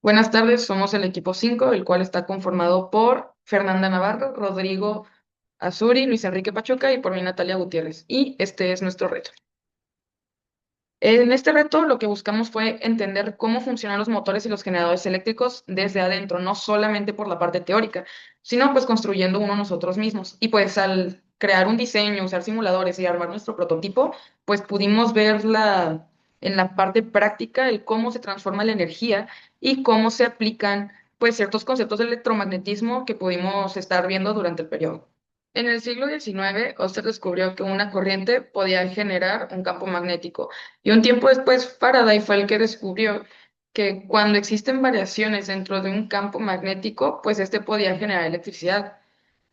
Buenas tardes, somos el equipo 5, el cual está conformado por Fernanda Navarro, Rodrigo Azuri, Luis Enrique Pachuca y por mí Natalia Gutiérrez. Y este es nuestro reto. En este reto lo que buscamos fue entender cómo funcionan los motores y los generadores eléctricos desde adentro, no solamente por la parte teórica, sino pues construyendo uno nosotros mismos. Y pues al crear un diseño, usar simuladores y armar nuestro prototipo, pues pudimos ver en la parte práctica el cómo se transforma la energía y cómo se aplican pues ciertos conceptos de electromagnetismo que pudimos estar viendo durante el periodo. En el siglo XIX, Oster descubrió que una corriente podía generar un campo magnético. Y un tiempo después, Faraday fue el que descubrió que cuando existen variaciones dentro de un campo magnético, pues este podía generar electricidad.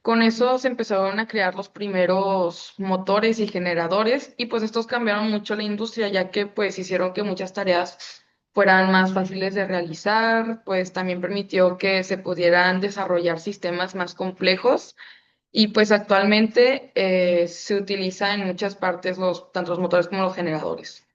Con eso se empezaron a crear los primeros motores y generadores y pues estos cambiaron mucho la industria ya que pues hicieron que muchas tareas fueran más fáciles de realizar, pues también permitió que se pudieran desarrollar sistemas más complejos y pues actualmente se utiliza en muchas partes tanto los motores como los generadores.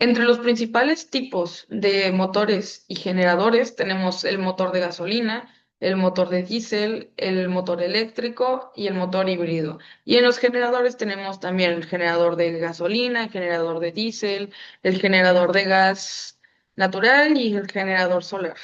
Entre los principales tipos de motores y generadores tenemos el motor de gasolina, el motor de diésel, el motor eléctrico y el motor híbrido. Y en los generadores tenemos también el generador de gasolina, el generador de diésel, el generador de gas natural y el generador solar.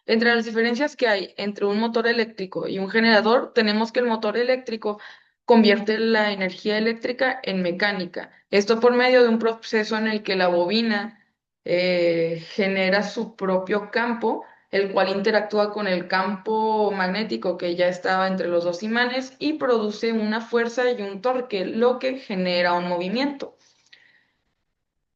Entre las diferencias que hay entre un motor eléctrico y un generador, tenemos que el motor eléctrico convierte la energía eléctrica en mecánica. Esto por medio de un proceso en el que la bobina genera su propio campo, el cual interactúa con el campo magnético que ya estaba entre los dos imanes y produce una fuerza y un torque, lo que genera un movimiento.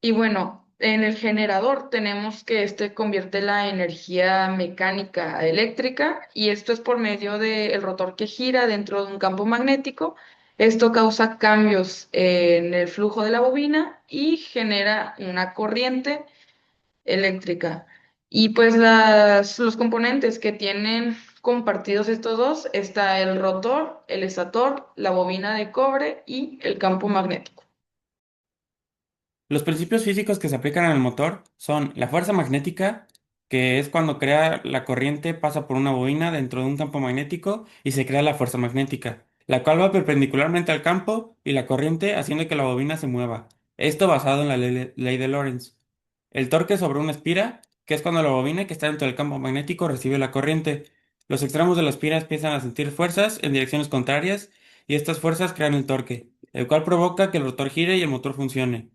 Y bueno, en el generador tenemos que este convierte la energía mecánica a eléctrica y esto es por medio del rotor que gira dentro de un campo magnético. Esto causa cambios en el flujo de la bobina y genera una corriente eléctrica. Y pues los componentes que tienen compartidos estos dos, está el rotor, el estator, la bobina de cobre y el campo magnético. Los principios físicos que se aplican en el motor son la fuerza magnética, que es cuando crea la corriente, pasa por una bobina dentro de un campo magnético y se crea la fuerza magnética, la cual va perpendicularmente al campo y la corriente haciendo que la bobina se mueva. Esto basado en la ley de Lorentz. El torque sobre una espira, que es cuando la bobina que está dentro del campo magnético recibe la corriente. Los extremos de la espira empiezan a sentir fuerzas en direcciones contrarias y estas fuerzas crean el torque, el cual provoca que el rotor gire y el motor funcione.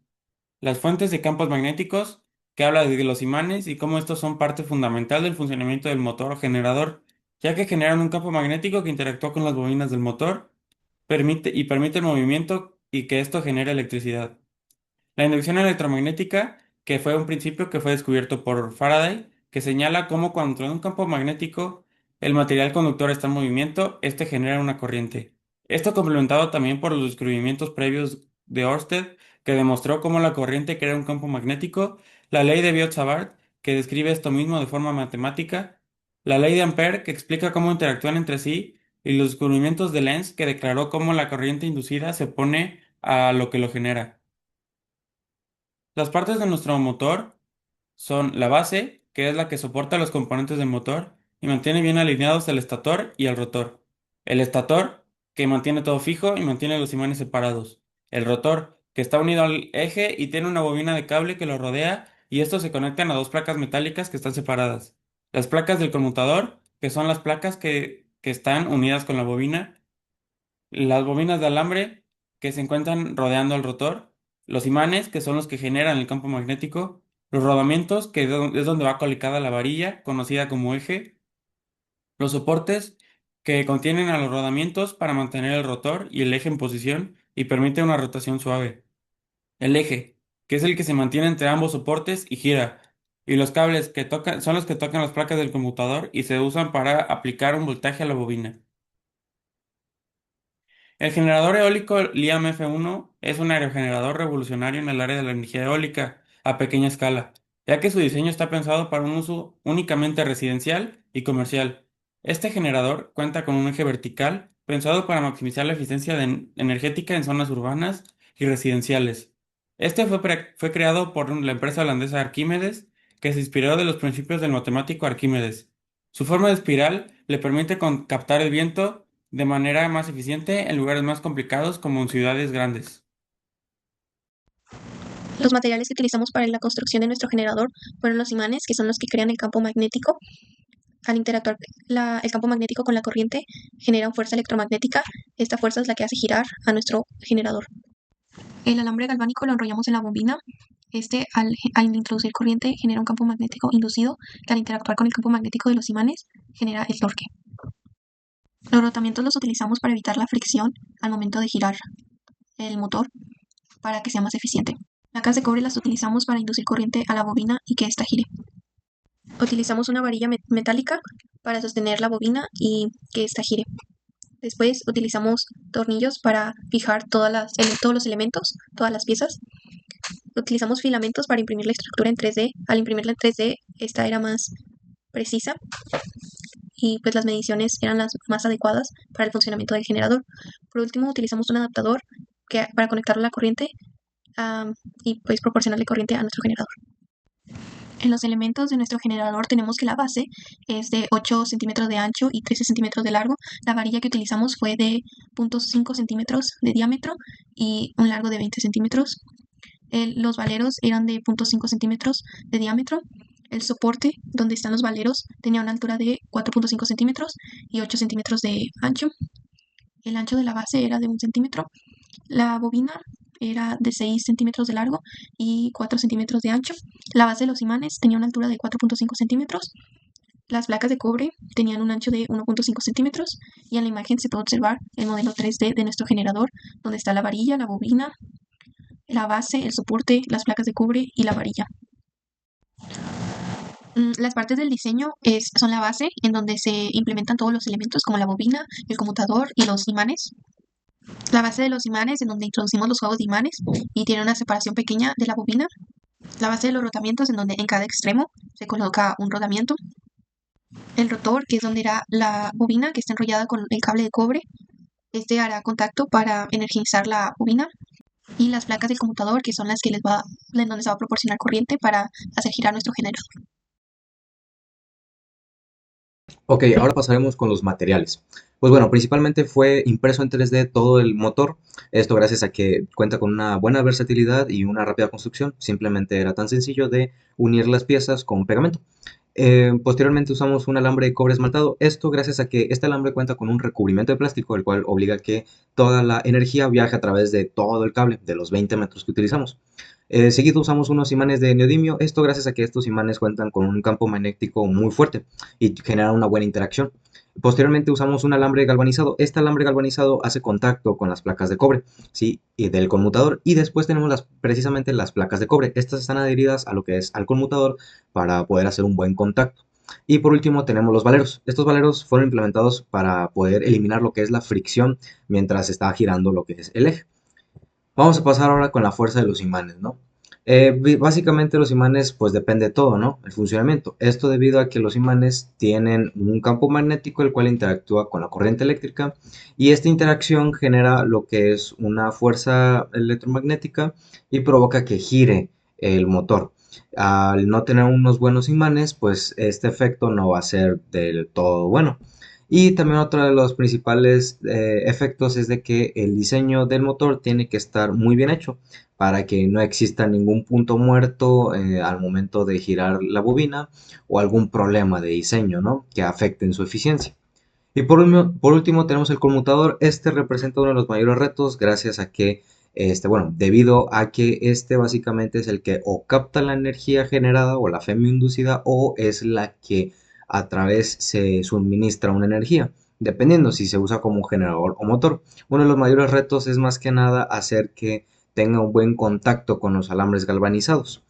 Las fuentes de campos magnéticos, que habla de los imanes y cómo estos son parte fundamental del funcionamiento del motor o generador, ya que generan un campo magnético que interactúa con las bobinas del motor, permite el movimiento y que esto genere electricidad. La inducción electromagnética, que fue un principio que fue descubierto por Faraday, que señala cómo cuando en un campo magnético el material conductor está en movimiento, este genera una corriente. Esto complementado también por los descubrimientos previos de Ørsted, que demostró cómo la corriente crea un campo magnético, la ley de Biot-Savart, que describe esto mismo de forma matemática, la ley de Ampère, que explica cómo interactúan entre sí, y los descubrimientos de Lenz, que declaró cómo la corriente inducida se opone a lo que lo genera. Las partes de nuestro motor son la base, que es la que soporta los componentes del motor y mantiene bien alineados el estator y el rotor. El estator, que mantiene todo fijo y mantiene los imanes separados. El rotor, que está unido al eje y tiene una bobina de cable que lo rodea y estos se conectan a dos placas metálicas que están separadas. Las placas del conmutador, que son las placas que están unidas con la bobina, las bobinas de alambre que se encuentran rodeando el rotor, los imanes que son los que generan el campo magnético, los rodamientos que es donde va colocada la varilla conocida como eje, los soportes que contienen a los rodamientos para mantener el rotor y el eje en posición y permite una rotación suave. El eje, que es el que se mantiene entre ambos soportes y gira. Y los cables que tocan son los que tocan las placas del conmutador y se usan para aplicar un voltaje a la bobina. El generador eólico Liam F1 es un aerogenerador revolucionario en el área de la energía eólica a pequeña escala, ya que su diseño está pensado para un uso únicamente residencial y comercial. Este generador cuenta con un eje vertical pensado para maximizar la eficiencia energética en zonas urbanas y residenciales. Fue creado por la empresa holandesa Arquímedes, que se inspiró de los principios del matemático Arquímedes. Su forma de espiral le permite captar el viento de manera más eficiente en lugares más complicados como en ciudades grandes. Los materiales que utilizamos para la construcción de nuestro generador fueron los imanes, que son los que crean el campo magnético. Al interactuar el campo magnético con la corriente, generan fuerza electromagnética. Esta fuerza es la que hace girar a nuestro generador. El alambre galvánico lo enrollamos en la bobina. Al introducir corriente, genera un campo magnético inducido que al interactuar con el campo magnético de los imanes, genera el torque. Los rotamientos los utilizamos para evitar la fricción al momento de girar el motor para que sea más eficiente. Placas de cobre las utilizamos para inducir corriente a la bobina y que ésta gire. Utilizamos una varilla metálica para sostener la bobina y que ésta gire. Después utilizamos tornillos para fijar todos los elementos, todas las piezas. Utilizamos filamentos para imprimir la estructura en 3D. Al imprimirla en 3D, esta era más precisa y pues las mediciones eran las más adecuadas para el funcionamiento del generador. Por último, utilizamos un adaptador para conectarlo a la corriente y pues proporcionarle corriente a nuestro generador. En los elementos de nuestro generador tenemos que la base es de 8 centímetros de ancho y 13 centímetros de largo. La varilla que utilizamos fue de 0.5 centímetros de diámetro y un largo de 20 centímetros. Los valeros eran de 0.5 centímetros de diámetro. El soporte donde están los valeros tenía una altura de 4.5 centímetros y 8 centímetros de ancho. El ancho de la base era de 1 centímetro. La bobina era de 6 centímetros de largo y 4 centímetros de ancho. La base de los imanes tenía una altura de 4.5 centímetros. Las placas de cobre tenían un ancho de 1.5 centímetros y en la imagen se puede observar el modelo 3D de nuestro generador, donde está la varilla, la bobina, la base, el soporte, las placas de cobre y la varilla. Las partes del diseño son la base, en donde se implementan todos los elementos como la bobina, el conmutador y los imanes. La base de los imanes, en donde introducimos los juegos de imanes y tiene una separación pequeña de la bobina. La base de los rotamientos, en donde en cada extremo se coloca un rodamiento. El rotor, que es donde irá la bobina, que está enrollada con el cable de cobre. Este hará contacto para energizar la bobina. Y las placas del conmutador, que son las que en donde se va a proporcionar corriente para hacer girar nuestro generador. Ok, ahora pasaremos con los materiales. Pues bueno, principalmente fue impreso en 3D todo el motor. Esto gracias a que cuenta con una buena versatilidad y una rápida construcción. Simplemente era tan sencillo de unir las piezas con pegamento. Posteriormente usamos un alambre de cobre esmaltado. Esto gracias a que este alambre cuenta con un recubrimiento de plástico, el cual obliga a que toda la energía viaje a través de todo el cable, de los 20 metros que utilizamos. Seguido usamos unos imanes de neodimio, esto gracias a que estos imanes cuentan con un campo magnético muy fuerte y generan una buena interacción. Posteriormente usamos un alambre galvanizado. Este alambre galvanizado hace contacto con las placas de cobre, ¿sí? Y del conmutador. Y después tenemos precisamente las placas de cobre. Estas están adheridas a lo que es al conmutador para poder hacer un buen contacto. Y por último tenemos los valeros. Estos valeros fueron implementados para poder eliminar lo que es la fricción mientras está girando lo que es el eje. Vamos a pasar ahora con la fuerza de los imanes, ¿no? Básicamente los imanes, pues depende de todo, ¿no? El funcionamiento. Esto debido a que los imanes tienen un campo magnético el cual interactúa con la corriente eléctrica y esta interacción genera lo que es una fuerza electromagnética y provoca que gire el motor. Al no tener unos buenos imanes, pues este efecto no va a ser del todo bueno. Y también otro de los principales efectos es de que el diseño del motor tiene que estar muy bien hecho para que no exista ningún punto muerto al momento de girar la bobina o algún problema de diseño, ¿no? Que afecte en su eficiencia. Y por último tenemos el conmutador. Este representa uno de los mayores retos gracias a que, bueno, debido a que este básicamente es el que o capta la energía generada o la inducida o es la que a través se suministra una energía, dependiendo si se usa como generador o motor. Uno de los mayores retos es más que nada hacer que tenga un buen contacto con los alambres galvanizados.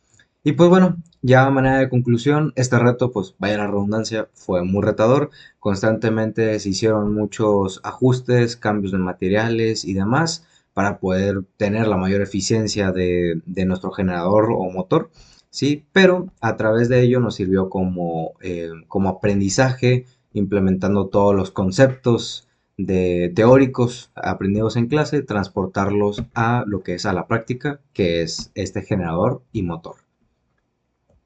Y pues bueno, ya a manera de conclusión, este reto, pues vaya la redundancia, fue muy retador. Constantemente se hicieron muchos ajustes, cambios de materiales y demás para poder tener la mayor eficiencia de nuestro generador o motor, ¿sí? Pero a través de ello nos sirvió como aprendizaje, implementando todos los conceptos teóricos aprendidos en clase, transportarlos a lo que es a la práctica, que es este generador y motor.